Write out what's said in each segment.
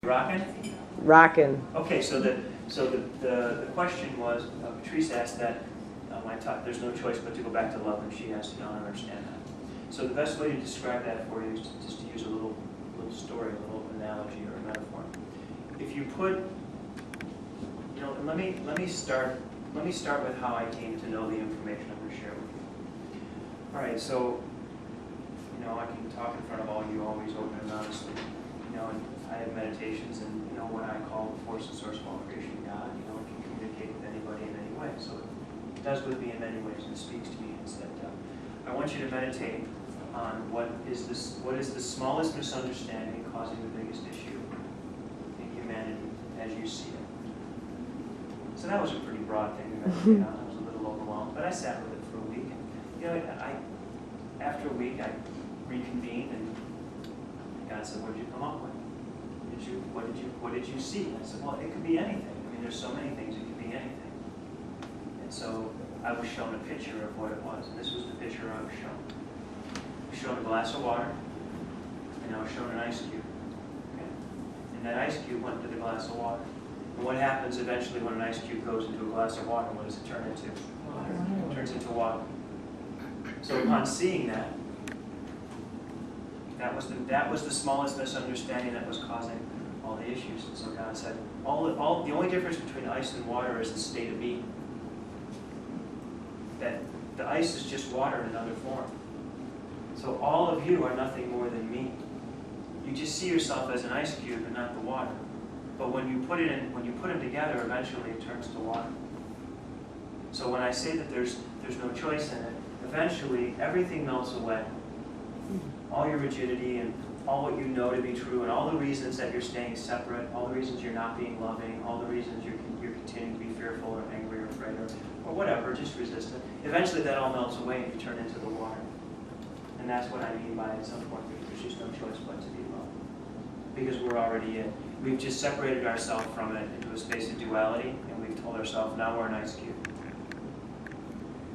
Rockin'? Rockin'. Okay, so the question was, Patrice asked that when I taught there's no choice but to go back to love, and she asked, I don't understand that. So the best way to describe that for you is just to use a little story, a little analogy or a metaphor. If you put, and let me start with how I came to know the information I'm going to share with you. All right, so I can talk in front of all you always open and honestly. And I have meditations, and what I call the force and source of all creation, God, can communicate with anybody in any way. So it does with me in many ways, and it speaks to me. And said, I want you to meditate on what is the smallest misunderstanding causing the biggest issue in humanity as you see it. So that was a pretty broad thing to meditate on. I was a little overwhelmed, but I sat with it for a week. After a week, I reconvened, and God said, "What did you come up with? What did you see?" I said, "Well, it could be anything. I mean, there's so many things. It could be anything." And so I was shown a picture of what it was, and this was the picture I was shown. I was shown a glass of water, and I was shown an ice cube. Okay? And that ice cube went into the glass of water. And what happens eventually when an ice cube goes into a glass of water? What does it turn into? Water. It turns into water. So upon seeing that, that was the smallest misunderstanding that was causing all the issues. And so God said, the only difference between ice and water is the state of being. That the ice is just water in another form. So all of you are nothing more than me. You just see yourself as an ice cube and not the water. But when you put them together, eventually it turns to water. So when I say that there's no choice in it, eventually everything melts away. All your rigidity and all what you know to be true, and all the reasons that you're staying separate, all the reasons you're not being loving, all the reasons you're continuing to be fearful or angry or afraid or whatever, just resistant. Eventually that all melts away and you turn into the water. And that's what I mean by at some point there's just no choice but to be loved. Because we're already in. We've just separated ourselves from it into a space of duality, and we've told ourselves, now we're an ice cube.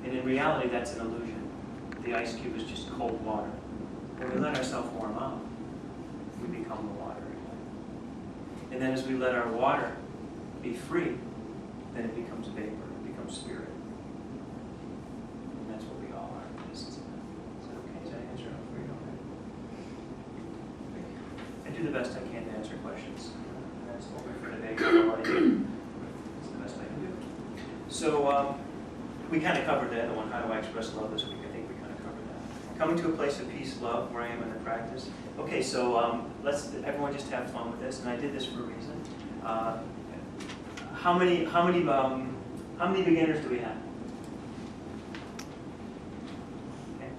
And in reality, that's an illusion. The ice cube is just cold water. When we let ourselves warm up, we become the water again. And then as we let our water be free, then it becomes vapor, it becomes spirit. And that's what we all are. Is that okay? Is that an answer for you? Okay. I do the best I can to answer questions. That's open for debate. That's the best I can do. So we kind of covered that, the one, how do I express love this week? I think we kind of covered that. Coming to a place of peace, love, where I am in the practice. Okay, so let's everyone just have fun with this, and I did this for a reason. How many beginners do we have? Okay,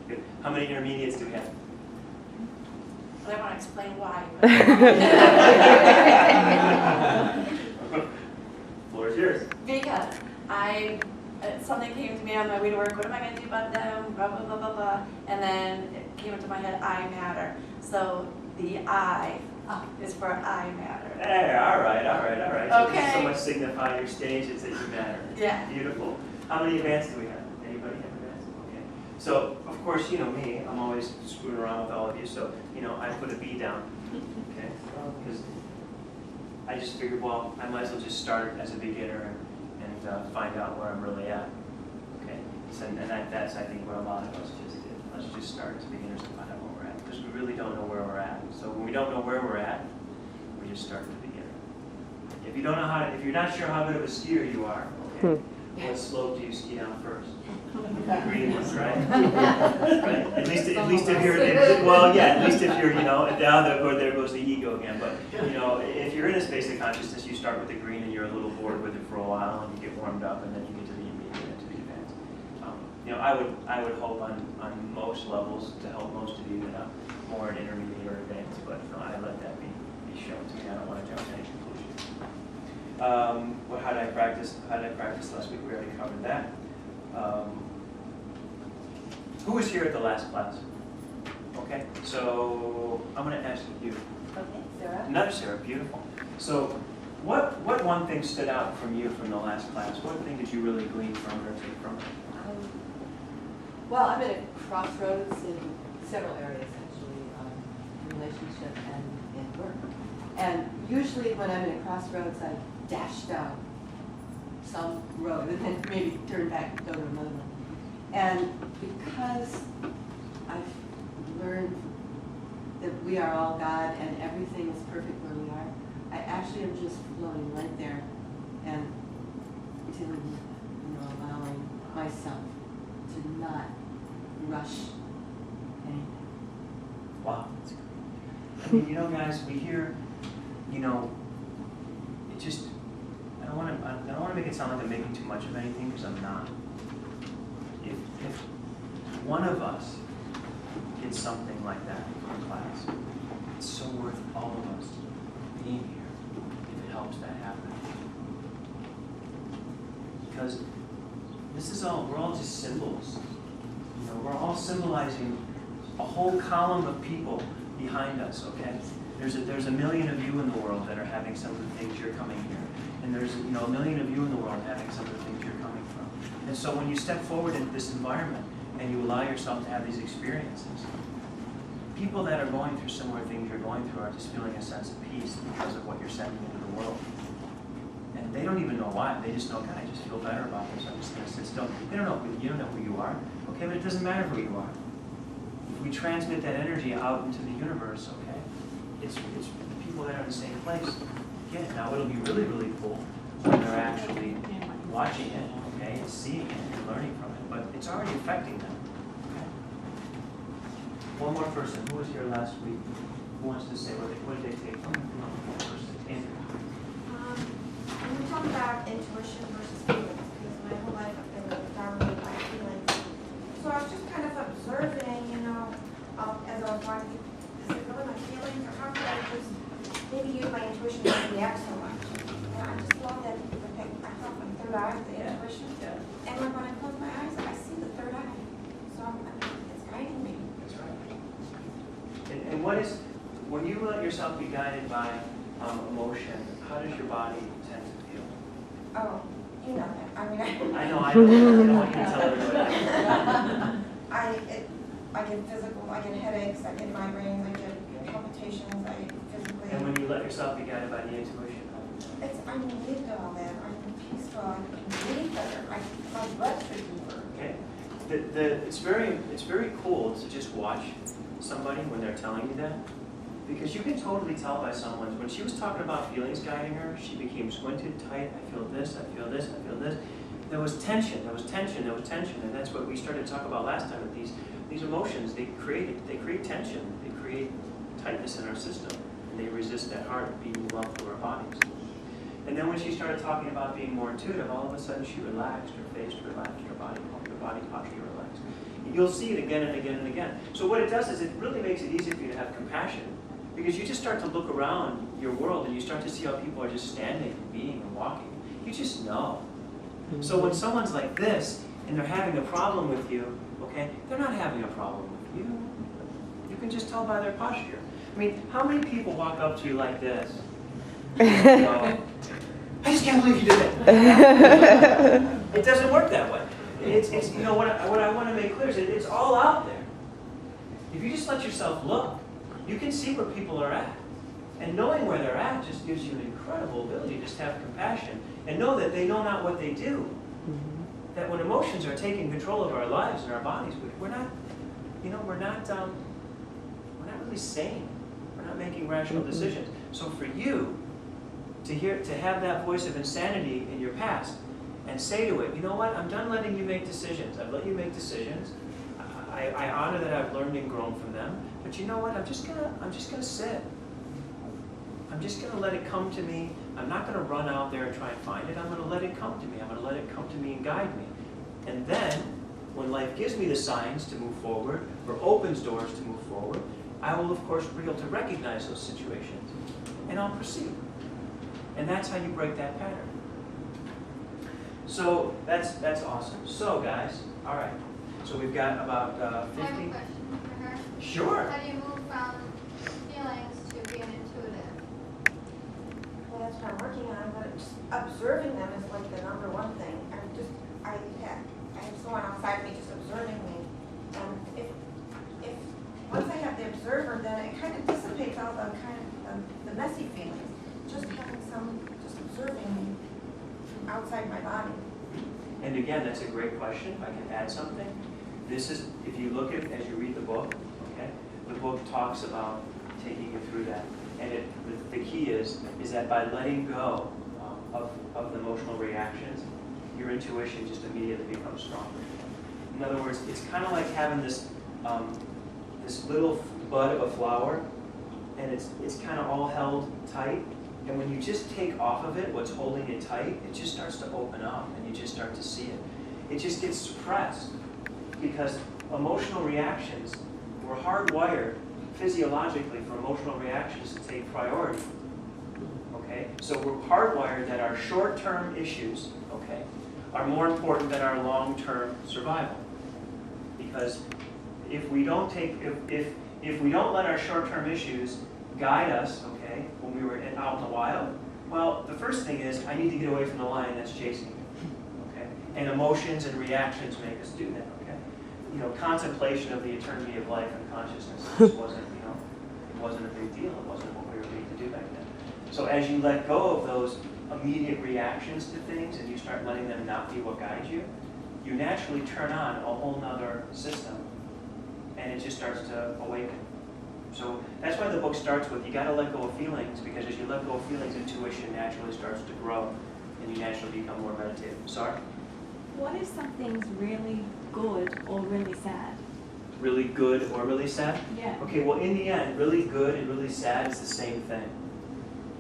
good. How many intermediates do we have? Well, I want to explain why. Floor is yours. Because something came to me on my way to work. What am I going to do about them? Blah, blah, blah, blah, blah. And then it came into my head, I matter. So the I is for I matter. Hey, all right. Okay. So much signify your stage is that you matter. Yeah. Beautiful. How many advanced do we have? Anybody have advanced? Okay. So, of course, you know me. I'm always screwing around with all of you. So, I put a B down. Okay. Because I just figured, well, I might as well just start as a beginner and find out where I'm really at. Okay. So, and that's, I think, what a lot of us just did. Let's just start as beginners and find out where we're at. Because we really don't know where we're at. So when we don't know where we're at, we just start at the beginner. If you don't know if you're not sure how good of a skier you are, okay, what slope do you ski on first? The green ones, right? Right? At least if you're, at least if you're, there goes the ego again. But, if you're in a space of consciousness, you start with the green and you're a little bored with it for a while and you get warmed up and then you get to the immediate and to the advanced. I would hope on most levels to help most of you that I'm more an intermediate or advanced, but I let that be shown to me. I don't want to jump to any conclusions. How did I practice? How did I practice last week? We already covered that. Who was here at the last class? Okay, so I'm going to ask you. Okay, Sarah. Another Sarah, beautiful. So what one thing stood out from you from the last class? What thing did you really glean from or take from it? Well, I'm at a crossroads in several areas, actually, in relationship and in work. And usually when I'm in a crossroads, I dash down some road and then maybe turn back and go to another one. And because I've learned that we are all God and everything is perfect where we are, I actually am just flowing right there and dealing with it, allowing myself to not rush anything. Wow, that's great. I mean, guys, we hear, it just, I don't want to make it sound like I'm making too much of anything, because I'm not. If one of us gets something like that from class, it's so worth all of us being here if it helps that happen. Because we're all just symbols. We're all symbolizing a whole column of people behind us, okay? There's a million of you in the world that are having some of the things you're coming here. And there's a million of you in the world having some of the things you're coming from. And so when you step forward into this environment and you allow yourself to have these experiences, people that are going through similar things you're going through are just feeling a sense of peace because of what you're sending into the world. And they don't even know why. They just know, God, I just feel better about this. I'm just going to sit still. They don't know. You don't know who you are. Okay, but it doesn't matter who you are. If we transmit that energy out into the universe, okay, it's the people that are in the same place. Again, now it'll be really, really cool when they're actually watching it, okay, and seeing it and learning from it. But it's already affecting them. Okay. One more person. Who was here last week? Who wants to say what did they take from it? One person. Andrew. When we talk about intuition versus feelings, because my whole life I've been dominated by feelings. So I was just kind of observing, as I was watching, is it really my feelings, or how could I just maybe use my intuition not to react so much? And I just love that, okay, I felt my third eye, the intuition. Yeah. And when I close my eyes, I see the third eye. So it's guiding me. That's right. And when you let yourself be guided by emotion, how does your body tend to feel? Oh, you know that. I mean, I know, I don't want you to tell everybody. I get physical, I get headaches, I get migraines, I get palpitations, I physically. And when you let yourself be guided by the intuition, I'm relieved of all that. I'm peaceful. I can breathe better. My blood should be better. okay. It's very cool to just watch somebody when they're telling you that, because you can totally tell by someone. When she was talking about feelings guiding her, she became squinted, tight. I feel this. I feel this. I feel this. There was tension. There was tension. There was tension, and that's what we started to talk about last time. With these emotions, they create tension. They create tightness in our system, and they resist that heart beating well through our bodies. And then when she started talking about being more intuitive, all of a sudden she relaxed, her face relaxed, her body posture relaxed. You'll see it again and again and again. So what it does is it really makes it easy for you to have compassion, because you just start to look around your world and you start to see how people are just standing and being and walking. You just know. So when someone's like this and they're having a problem with you, okay, they're not having a problem with you. You can just tell by their posture. I mean, how many people walk up to you like this? I just can't believe you did that. It doesn't work that way. It's what I want to make clear is that it's all out there. If you just let yourself look, you can see where people are at. And knowing where they're at just gives you an incredible ability to just have compassion and know that they know not what they do. That when emotions are taking control of our lives and our bodies, we're not really sane. We're not making rational decisions. So for you to have that voice of insanity in your past and say to it, you know what, I'm done letting you make decisions. I've let you make decisions. I honor that I've learned and grown from them. But you know what, I'm just gonna sit. I'm just gonna let it come to me. I'm not gonna run out there and try and find it. I'm gonna let it come to me. I'm gonna let it come to me and guide me. And then, when life gives me the signs to move forward, or opens doors to move forward, I will of course be able to recognize those situations. And I'll proceed. And that's how you break that pattern. So that's awesome. So guys, all right. So we've got about 50. I have a question for her. Sure. How do you move from feelings to being intuitive? Well, that's what I'm working on, but just observing them is like the number one thing. I have someone outside me just observing me. If once I have the observer, then it kind of dissipates all the kind of the the messy feelings, just having just observing outside my body. And again, that's a great question. If I can add something. This is, if you look at, as you read the book, okay, the book talks about taking you through that. And the key is that by letting go of the emotional reactions, your intuition just immediately becomes stronger. In other words, it's kind of like having this little bud of a flower, and it's kind of all held tight. And when you just take off of it, what's holding it tight, it just starts to open up, and you just start to see it. It just gets suppressed because emotional reactions were hardwired physiologically for emotional reactions to take priority. Okay, so we're hardwired that our short-term issues, okay, are more important than our long-term survival. Because if we don't if we don't let our short-term issues guide us, okay, when we were out in the wild, well, the first thing is I need to get away from the lion that's chasing me. Okay, and emotions and reactions make us do that. Okay, you know, contemplation of the eternity of life and consciousness just wasn't, you know, it wasn't a big deal. It wasn't what we were made to do back then. So as you let go of those immediate reactions to things and you start letting them not be what guides you, you naturally turn on a whole nother system, and it just starts to awaken. So that's why the book starts with, you got to let go of feelings, because as you let go of feelings, intuition naturally starts to grow, and you naturally become more meditative. Sorry? What if something's really good or really sad? Really good or really sad? Yeah. Okay, well in the end, really good and really sad is the same thing.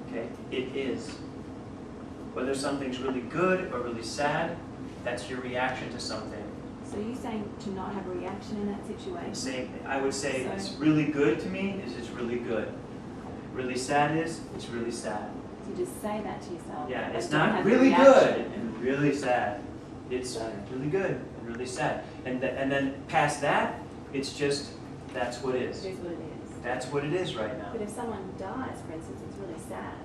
Okay? It is. Whether something's really good or really sad, that's your reaction to something. So you're saying to not have a reaction in that situation? I would say So, it's really good to me is it's really good. Really sad is it's really sad. so you just say that to yourself. Yeah, but it's don't not have a really reaction. good and really sad. It's really good and really sad. And then past that, it's just, that's what is. It is what it is. That's what it is right now. But if someone dies, for instance, it's really sad.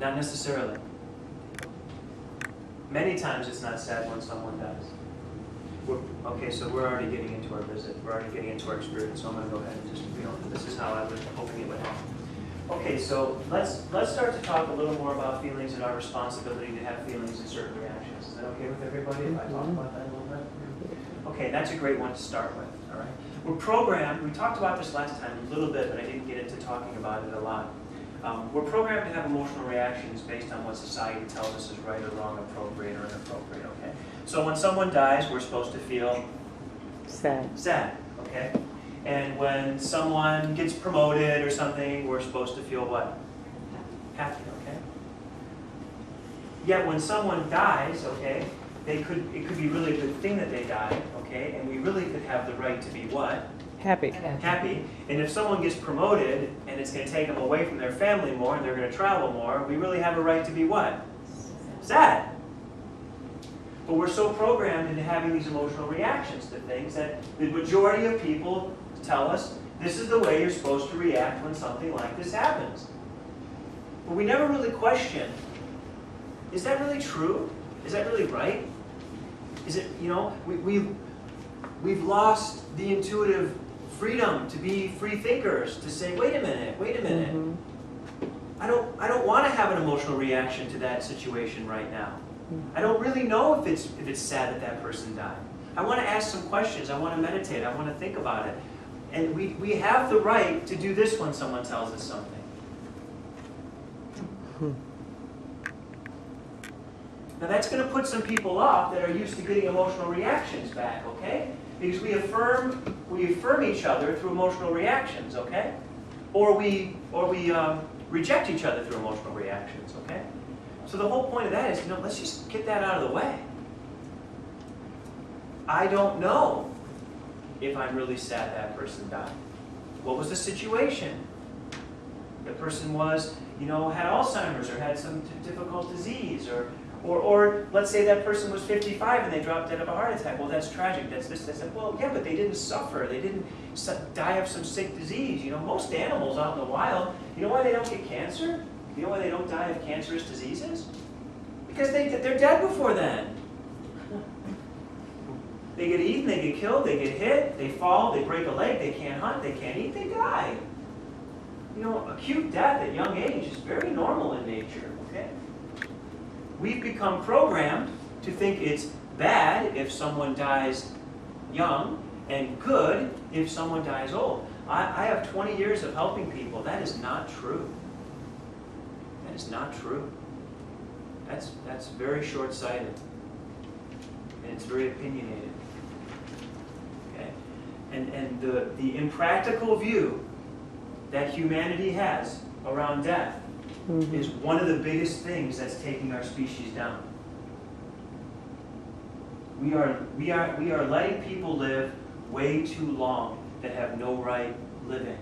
Not necessarily. Many times it's not sad when someone dies. Okay, so we're already getting into our visit. We're already getting into our experience, so I'm going to go ahead and just, you know, this is how I was hoping it would happen. Okay, so let's start to talk a little more about feelings and our responsibility to have feelings and certain reactions. Is that okay with everybody if I talk about that a little bit? Okay, that's a great one to start with, all right? We're programmed, we talked about this last time a little bit, but I didn't get into talking about it a lot. We're programmed to have emotional reactions based on what society tells us is right or wrong, appropriate or inappropriate, okay? So when someone dies, we're supposed to feel Sad. sad, okay? And when someone gets promoted or something, we're supposed to feel what? Happy, okay? Yet when someone dies, okay, it could be really a good thing that they died, okay? And we really could have the right to be what? Happy. Happy. And if someone gets promoted and it's going to take them away from their family more and they're going to travel more, we really have a right to be what? Sad. But we're so programmed into having these emotional reactions to things that the majority of people tell us this is the way you're supposed to react when something like this happens. But we never really question, is that really true? Is that really right? Is it, you know, we've lost the intuitive freedom to be free thinkers, to say, wait a minute. Mm-hmm. I don't want to have an emotional reaction to that situation right now. I don't really know if it's sad that that person died. I want to ask some questions. I want to meditate. I want to think about it. And we have the right to do this when someone tells us something. Now that's going to put some people off that are used to getting emotional reactions back, okay? Because we affirm each other through emotional reactions, okay? Or we reject each other through emotional reactions, okay? So the whole point of that is, you know, let's just get that out of the way. I don't know if I'm really sad that person died. What was the situation? The person was, you know, had Alzheimer's or had some difficult disease, or let's say that person was 55 and they dropped dead of a heart attack. Well, that's tragic. That's this, that's that. Well, yeah, but they didn't suffer. They didn't die of some sick disease. You know, most animals out in the wild, you know why they don't get cancer? You know why they don't die of cancerous diseases? Because they're dead before then. They get eaten, they get killed, they get hit, they fall, they break a leg, they can't hunt, they can't eat, they die. You know, acute death at young age is very normal in nature, okay? We've become programmed to think it's bad if someone dies young and good if someone dies old. I have 20 years of helping people. That is not true. That is not true. That's very short-sighted. And it's very opinionated. Okay? And the impractical view that humanity has around death is one of the biggest things that's taking our species down. We are letting people live way too long that have no right living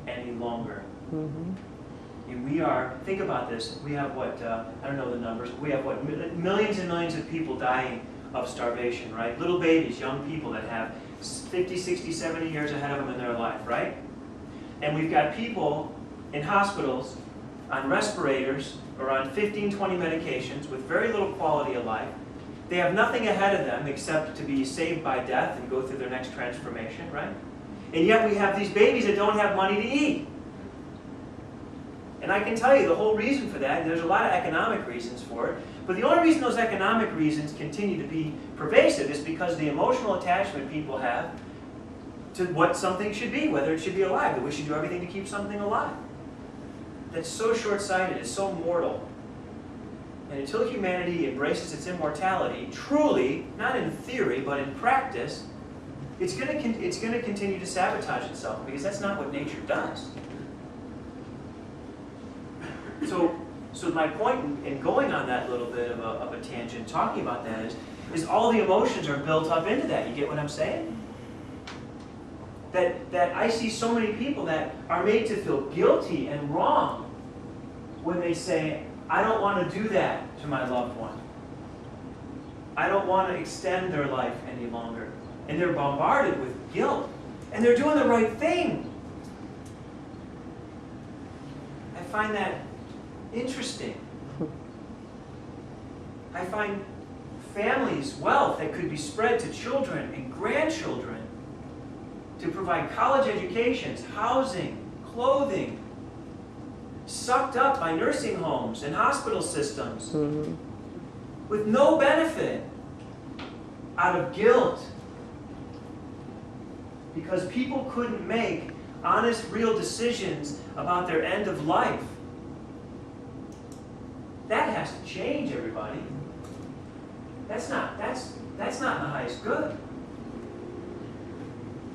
any longer. And we are, think about this, we have what, I don't know the numbers, but we have what, millions and millions of people dying of starvation, right? Little babies, young people that have 50, 60, 70 years ahead of them in their life, right? And we've got people in hospitals on respirators or on 15, 20 medications with very little quality of life. They have nothing ahead of them except to be saved by death and go through their next transformation, right? And yet we have these babies that don't have money to eat. And I can tell you the whole reason for that, there's a lot of economic reasons for it, but the only reason those economic reasons continue to be pervasive is because the emotional attachment people have to what something should be, whether it should be alive, that we should do everything to keep something alive. That's so short-sighted, it's so mortal. And until humanity embraces its immortality, truly, not in theory, but in practice, it's going to continue to sabotage itself, because that's not what nature does. So my point in going on that little bit of a tangent, talking about that is all the emotions are built up into that. You get what I'm saying? That I see so many people that are made to feel guilty and wrong when they say, I don't want to do that to my loved one. I don't want to extend their life any longer. And they're bombarded with guilt. And they're doing the right thing. I find that interesting. I find families' wealth that could be spread to children and grandchildren to provide college educations, housing, clothing, sucked up by nursing homes and hospital systems with no benefit out of guilt because people couldn't make honest, real decisions about their end of life. That has to change, everybody. That's not in the highest good.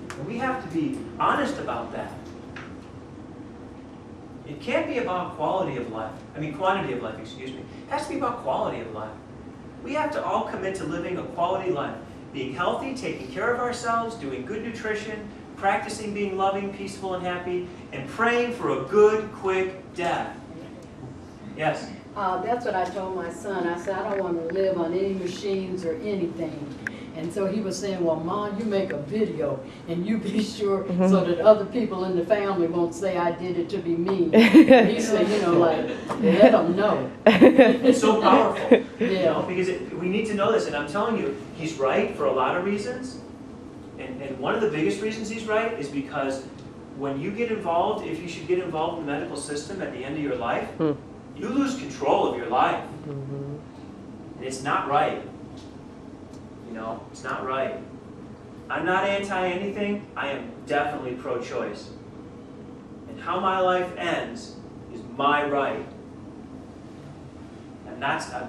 And we have to be honest about that. It can't be about quality of life. Quantity of life, excuse me. It has to be about quality of life. We have to all commit to living a quality life. Being healthy, taking care of ourselves, doing good nutrition, practicing being loving, peaceful, and happy, and praying for a good, quick death. Yes? That's what I told my son. I said, I don't want to live on any machines or anything. And so he was saying, well, Mom, you make a video and you be sure so that other people in the family won't say I did it to be mean. And he said, let them know. It's so powerful. Yeah. Because we need to know this. And I'm telling you, he's right for a lot of reasons. And one of the biggest reasons he's right is because when you get involved, if you should get involved in the medical system at the end of your life, you lose control of your life. And it's not right. It's not right. I'm not anti-anything. I am definitely pro-choice. And how my life ends is my right. And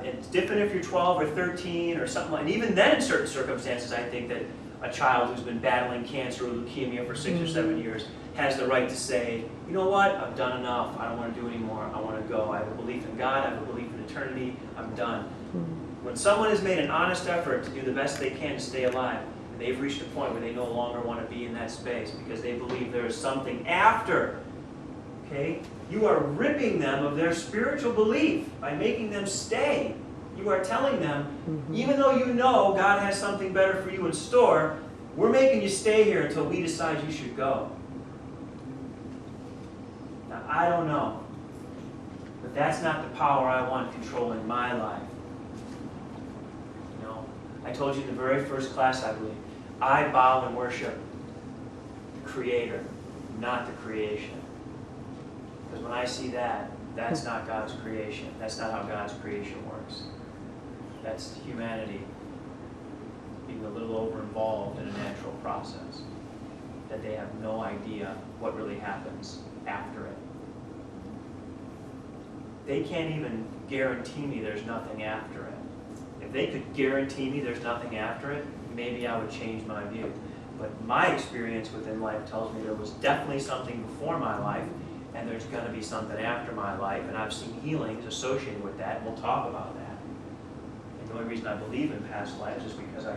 it's different if you're 12 or 13 or something like that. And even then, in certain circumstances, I think that a child who's been battling cancer or leukemia for 6 or 7 years has the right to say, you know what, I've done enough. I don't want to do anymore. I want to go. I have a belief in God. I have a belief in eternity. I'm done. When someone has made an honest effort to do the best they can to stay alive, and they've reached a point where they no longer want to be in that space because they believe there is something after, okay? You are ripping them of their spiritual belief by making them stay. You are telling them, even though you know God has something better for you in store, we're making you stay here until we decide you should go. Now, I don't know, but that's not the power I want controlling my life. I told you in the very first class, I believe, I bow and worship the Creator, not the creation. Because when I see that, that's not God's creation. That's not how God's creation works. That's humanity being a little over-involved in a natural process. That they have no idea what really happens after it. They can't even guarantee me there's nothing after it. If they could guarantee me there's nothing after it, maybe I would change my view. But my experience within life tells me there was definitely something before my life, and there's going to be something after my life, and I've seen healings associated with that, and we'll talk about that. And the only reason I believe in past lives is because I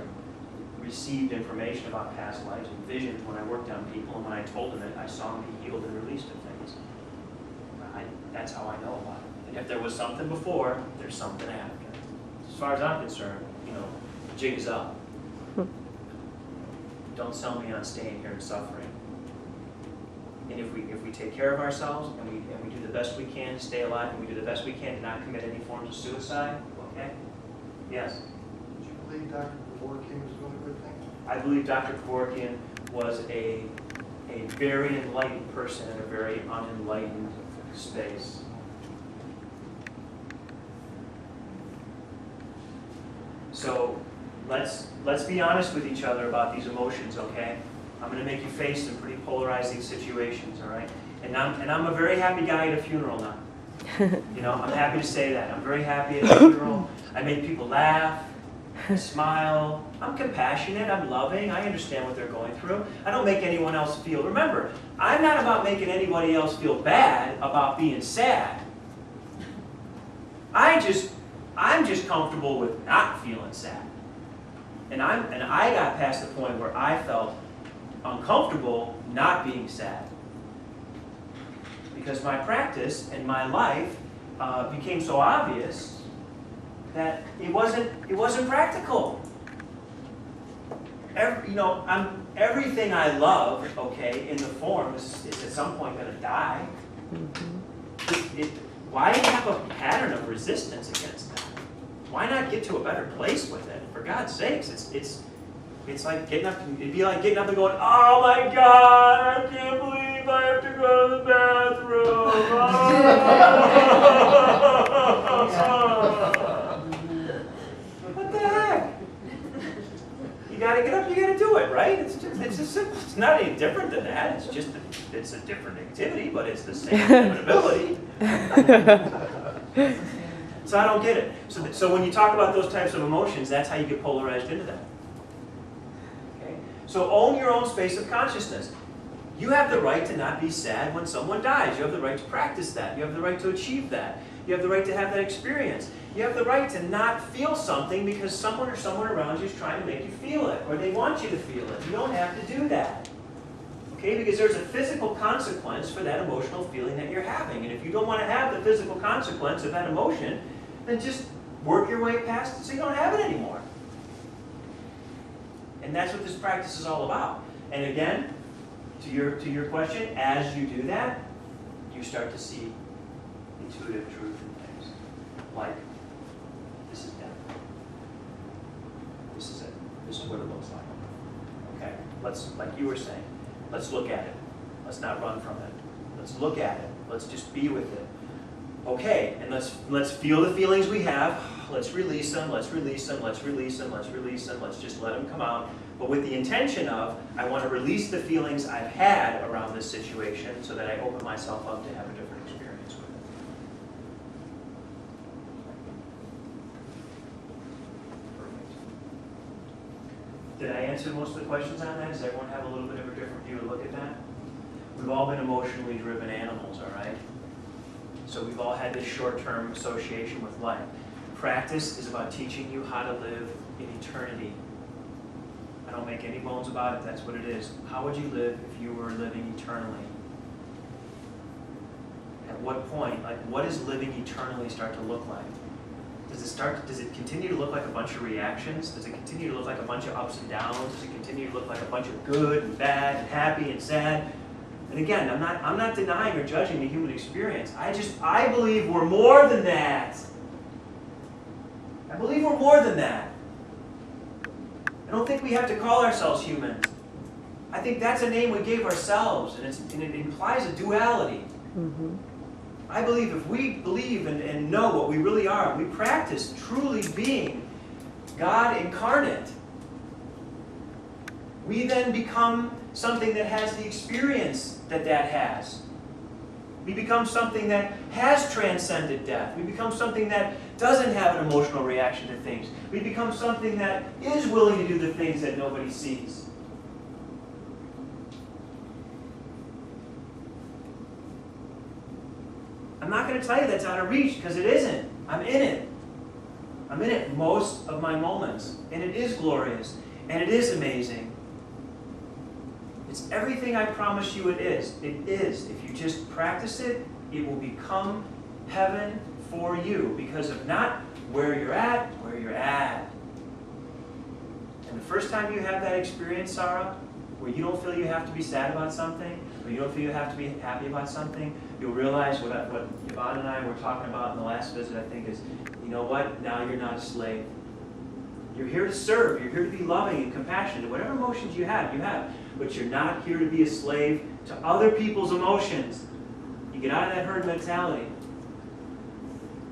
received information about past lives and visions when I worked on people, and when I told them it, I saw them be healed and released of things. That's how I know about it. And if there was something before, there's something after. As far as I'm concerned, the jig is up. Don't sell me on staying here and suffering. And if we take care of ourselves and we do the best we can to stay alive, and we do the best we can to not commit any forms of suicide, okay? Yes? Did you believe Dr. Kevorkian was doing a good thing? I believe Dr. Kevorkian was a very enlightened person in a very unenlightened space. So let's be honest with each other about these emotions, okay? I'm going to make you face some pretty polarizing situations, all right? And I'm a very happy guy at a funeral now. I'm happy to say that. I'm very happy at a funeral. I make people laugh, smile. I'm compassionate. I'm loving. I understand what they're going through. I don't make anyone else feel. Remember, I'm not about making anybody else feel bad about being sad. I'm just comfortable with not feeling sad. And I got past the point where I felt uncomfortable not being sad. Because my practice and my life became so obvious that it wasn't practical. Everything I love, okay, in the form is at some point going to die. Why have a pattern of resistance against that? Why not get to a better place with it? For God's sakes, it's like getting up. It'd be like getting up and going, "Oh my God, I can't believe I have to go to the bathroom." What the heck? You got to get up. You got to do it, right? It's just simple. It's not any different than that. It's just it's a different activity, but it's the same ability. So I don't get it. So when you talk about those types of emotions, that's how you get polarized into them. Okay? So own your own space of consciousness. You have the right to not be sad when someone dies. You have the right to practice that. You have the right to achieve that. You have the right to have that experience. You have the right to not feel something because someone or someone around you is trying to make you feel it, or they want you to feel it. You don't have to do that. Okay, because there's a physical consequence for that emotional feeling that you're having. And if you don't want to have the physical consequence of that emotion, then just work your way past it so you don't have it anymore. And that's what this practice is all about. And again, to your question, as you do that, you start to see intuitive truth in things. Like, this is death. This is it. This is what it looks like. Okay? Like you were saying, let's look at it. Let's not run from it. Let's look at it. Let's just be with it. Okay, and let's feel the feelings we have. Let's release them, let's release them, let's release them, let's release them. Let's just let them come out. But with the intention of, I want to release the feelings I've had around this situation so that I open myself up to have a different experience with it. Perfect. Did I answer most of the questions on that? Does everyone have a little bit of a different view to look at that? We've all been emotionally driven animals, all right? So we've all had this short-term association with life. Practice is about teaching you how to live in eternity. I don't make any bones about it, that's what it is. How would you live if you were living eternally? At what point, what does living eternally start to look like? Does it continue to look like a bunch of reactions? Does it continue to look like a bunch of ups and downs? Does it continue to look like a bunch of good and bad and happy and sad? And again, I'm not denying or judging the human experience. I believe we're more than that. I believe we're more than that. I don't think we have to call ourselves human. I think that's a name we gave ourselves, and it implies a duality. I believe if we believe and know what we really are, we practice truly being God incarnate, we then become something that has the experience that has. We become something that has transcended death. We become something that doesn't have an emotional reaction to things. We become something that is willing to do the things that nobody sees. I'm not going to tell you that's out of reach, because it isn't. I'm in it. I'm in it most of my moments. And it is glorious. And it is amazing. It's everything I promise you it is. It is. If you just practice it, it will become heaven for you, because of not where you're at, where you're at. And the first time you have that experience, Sarah, where you don't feel you have to be sad about something, or you don't feel you have to be happy about something, you'll realize what Yvonne and I were talking about in the last visit, I think, is, you know what? Now you're not a slave. You're here to serve. You're here to be loving and compassionate. Whatever emotions you have, you have. But you're not here to be a slave to other people's emotions. You get out of that herd mentality.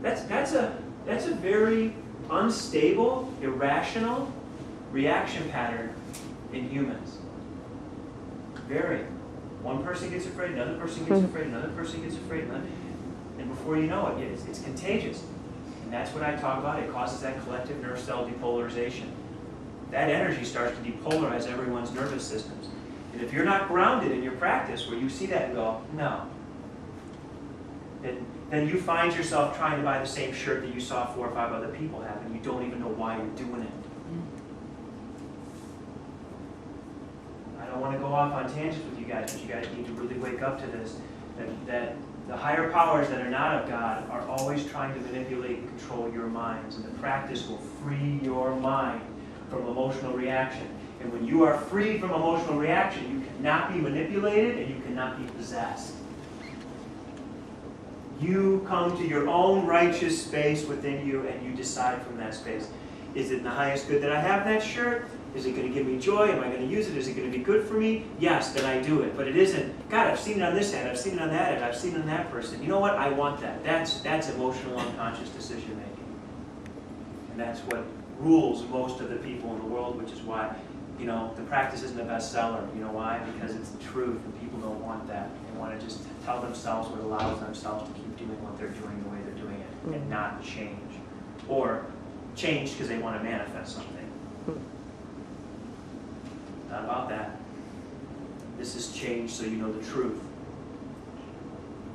That's a very unstable, irrational reaction pattern in humans. Very. One person gets afraid, another person gets afraid, another person gets afraid, and before you know it, it's contagious. And that's what I talk about. It causes that collective nerve cell depolarization. That energy starts to depolarize everyone's nervous systems. And if you're not grounded in your practice where you see that and go, no, then you find yourself trying to buy the same shirt that you saw 4 or 5 other people have, and you don't even know why you're doing it. I don't want to go off on tangents with you guys, but you guys need to really wake up to this, that the higher powers that are not of God are always trying to manipulate and control your minds, and the practice will free your mind from emotional reaction. And when you are free from emotional reaction, you cannot be manipulated and you cannot be possessed. You come to your own righteous space within you, and you decide from that space. Is it in the highest good that I have that shirt? Is it going to give me joy? Am I going to use it? Is it going to be good for me? Yes, then I do it. But it isn't, God, I've seen it on this end, I've seen it on that end, I've seen it on that person. You know what? I want that. That's emotional, unconscious decision making. And that's what rules most of the people in the world, which is why, you know, the practice isn't a bestseller. You know why? Because it's the truth, and people don't want that. They want to just tell themselves what allows themselves to keep doing what they're doing the way they're doing it, and not change. Or change because they want to manifest something. Not about that. This is change so you know the truth.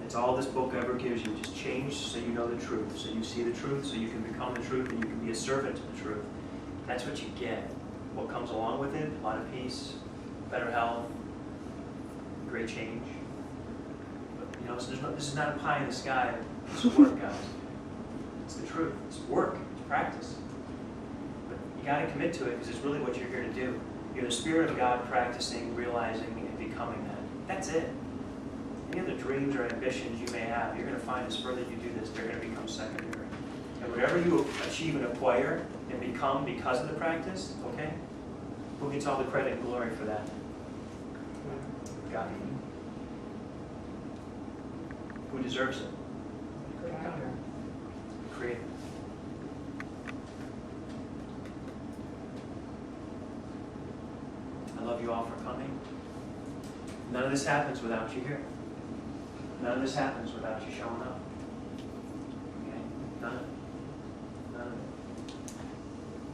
It's all this book ever gives you. Just change so you know the truth. So you see the truth, so you can become the truth, and you can be a servant to the truth. That's what you get. What comes along with it, a lot of peace, better health, great change. But, you know, so this is not a pie in the sky. It's work, guys. It's the truth. It's work. It's practice. But you got to commit to it, because it's really what you're here to do. You're the Spirit of God practicing, realizing, and becoming that. That's it. Any other dreams or ambitions you may have, you're going to find as further you do this, they're going to become secondary. And whatever you achieve and acquire and become because of the practice, okay? Who gets all the credit and glory for that? God. Who deserves it? God. Creator. I love you all for coming. None of this happens without you here. None of this happens without you showing up. Okay? None of it. None of it.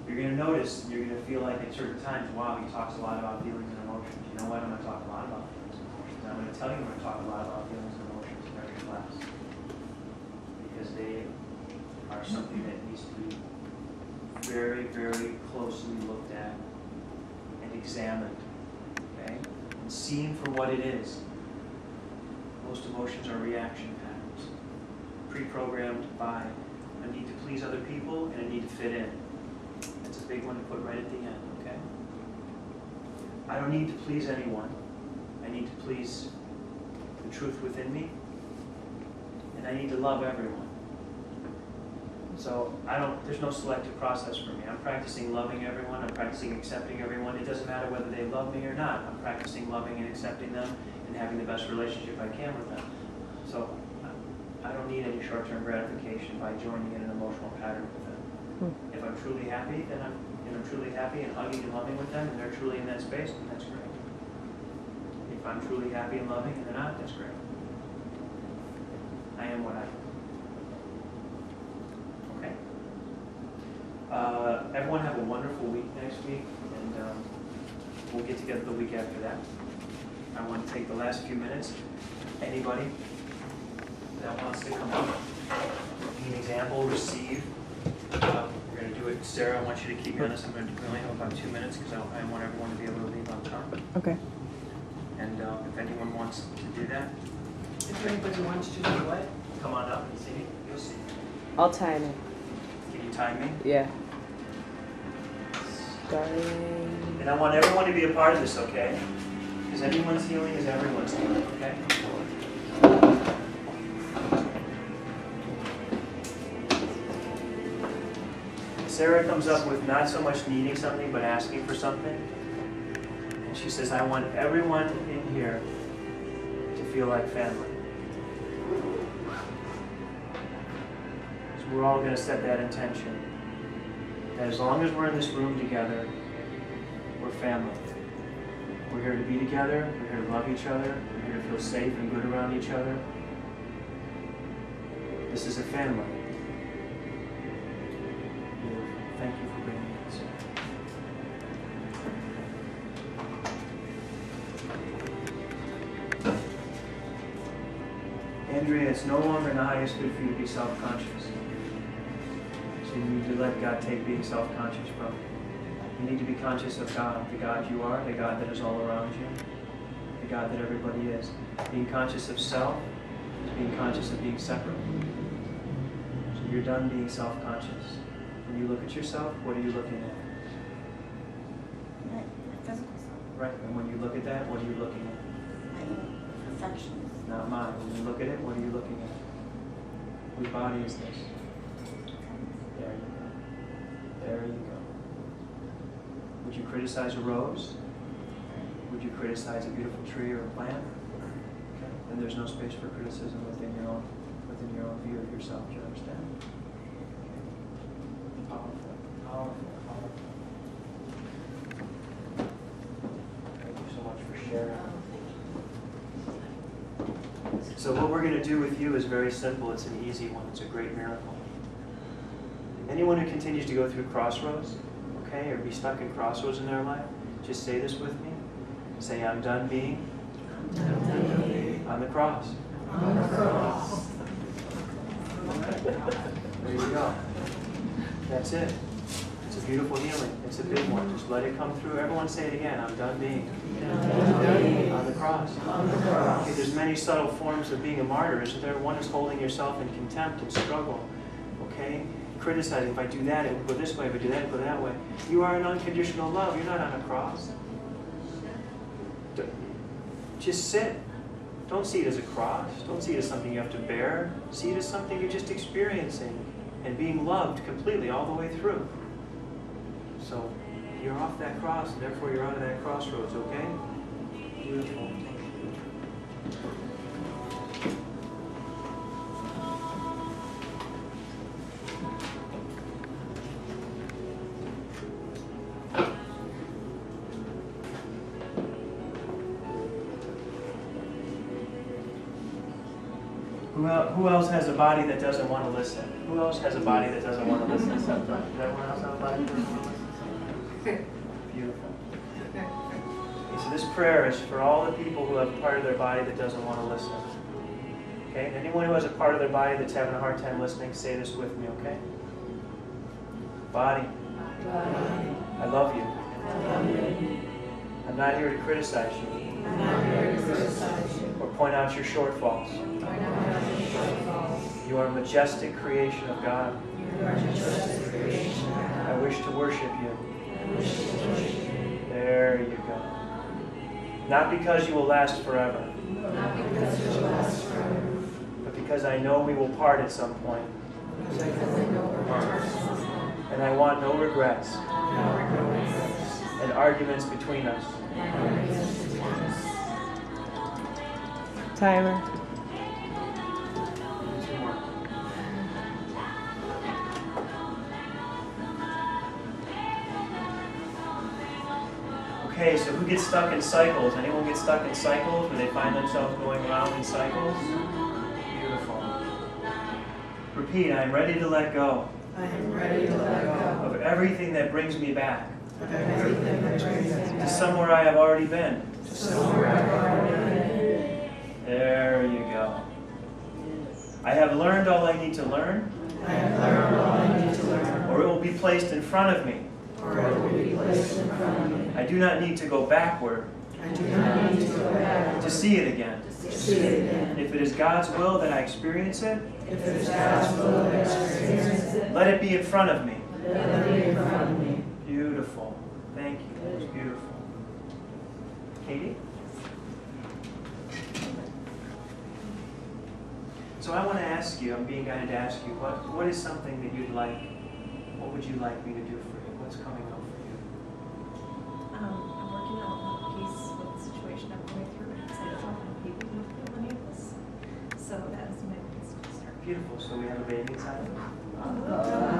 You're going to notice, and you're going to feel like at certain times, wow, he talks a lot about feelings and emotions. You know what? I'm going to talk a lot about feelings and emotions. And I'm going to tell you I'm going to talk a lot about feelings and emotions in every class. Because they are something that needs to be very, very closely looked at and examined. Okay? And seen for what it is. Most emotions are reaction patterns, pre-programmed by a need to please other people and a need to fit in. That's a big one to put right at the end, okay? I don't need to please anyone. I need to please the truth within me, and I need to love everyone. So there's no selective process for me. I'm practicing loving everyone. I'm practicing accepting everyone. It doesn't matter whether they love me or not. I'm practicing loving and accepting them and having the best relationship I can with them. So I don't need any short-term gratification by joining in an emotional pattern with them. If I'm truly happy, then I'm truly happy and hugging and loving with them, and they're truly in that space, then that's great. If I'm truly happy and loving and they're not, that's great. I am what I am. Okay? Everyone have a wonderful week next week, and we'll get together the week after that. I want to take the last few minutes. Anybody that wants to come up, be an example, receive. We're going to do it. Sarah, I want you to keep me on this. We only have about 2 minutes because I want everyone to be able to leave on time. Okay. And if anyone wants to do that, If anybody wants to do what? come on up and see me. You'll see. I'll time it. Can you time me? Yeah. Starting. And I want everyone to be a part of this, okay? Because anyone's healing is everyone's healing, okay? Sarah comes up with not so much needing something, but asking for something. And she says, I want everyone in here to feel like family. So we're all going to set that intention. That as long as we're in this room together, we're family. We're here to be together, we're here to love each other, we're here to feel safe and good around each other. This is a family. Thank you for bringing this. Andrea, it's no longer the highest good for you to be self-conscious. So you need to let God take being self-conscious from you. You need to be conscious of God, the God you are, the God that is all around you, the God that everybody is. Being conscious of self is being conscious of being separate. So you're done being self-conscious. When you look at yourself, what are you looking at? My physical self, Right, and when you look at that, what are you looking at? my perfections. Not mine. When you look at it, what are you looking at? Whose body is this? There you go. There you go. Would you criticize a rose? Would you criticize a beautiful tree or a plant? Okay. Then there's no space for criticism within your own view of yourself. Do you understand? Okay. Powerful, powerful, powerful. Thank you so much for sharing. So what we're going to do with you is very simple. It's an easy one. It's a great miracle. Anyone who continues to go through Crossroads, okay, or be stuck in Crossroads in their life, just say this with me. Say, I'm done being on the cross. On the cross. There you go. That's it. It's a beautiful healing. It's a big one. Just let it come through. Everyone say it again. I'm done being on the cross. Okay, there's many subtle forms of being a martyr, isn't there? One is holding yourself in contempt and struggle. Okay? Criticizing. If I do that, it will go this way. If I do that, it will go that way. You are in unconditional love. You're not on a cross. Just sit. Don't see it as a cross. Don't see it as something you have to bear. See it as something you're just experiencing and being loved completely all the way through. So you're off that cross, and therefore you're out of that crossroads, okay? Beautiful. Who else has a body that doesn't want to listen? Who else has a body that doesn't want to listen? Does everyone else have a body that doesn't want to listen? Beautiful. Okay, so this prayer is for all the people who have a part of their body that doesn't want to listen. Okay? Anyone who has a part of their body that's having a hard time listening, say this with me, okay? Body. I love you. I'm not here to criticize you. Or point out your shortfalls. You are a majestic creation of God. I wish to worship you. There you go. Not because you will last forever, but because I know we will part at some point. And I want no regrets and arguments between us. Timer. Okay, so who gets stuck in cycles? Anyone get stuck in cycles where they find themselves going around in cycles? Beautiful. Repeat, I am ready to let go. I am ready to let go Of everything that brings me back. of everything that brings me To back somewhere I have already been. to somewhere I've already been. There you go. I have learned all I need to learn, I have learned all I need to learn, or it will be placed in front of me. or it will be placed in front of me. I do not need to go backward I do not need to go back to see it again. to see it again. If it is God's will that I experience it, If it is God's will that I experience it, let it be in front of me. let it be in front of me. Beautiful. Thank you. That was beautiful. Katie? So I want to ask you, I'm being guided to ask you, what is something that you'd like, what would you like me to do for you? What's coming up for you? I'm working out a piece with the situation I'm going through, because I don't want people who feel any of this. So that is my biggest concern. Beautiful. So we have a baby inside of us?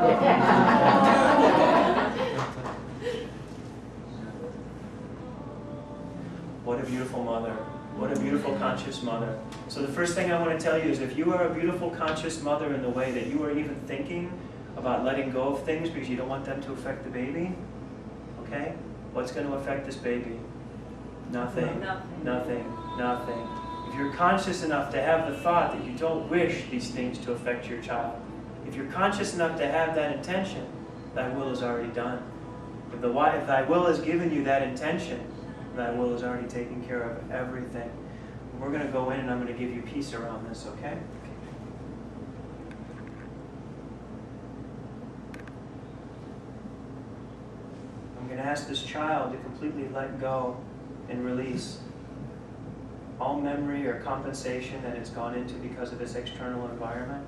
What a beautiful mother. What a beautiful conscious mother. So the first thing I want to tell you is if you are a beautiful conscious mother in the way that you are even thinking about letting go of things because you don't want them to affect the baby, okay? What's going to affect this baby? Nothing. Nothing. Nothing. If you're conscious enough to have the thought that you don't wish these things to affect your child, if you're conscious enough to have that intention, thy will is already done. If thy will has given you that intention, thy will is already taking care of everything. We're going to go in and I'm going to give you peace around this, okay? I'm going to ask this child to completely let go and release all memory or compensation that it's gone into because of its external environment.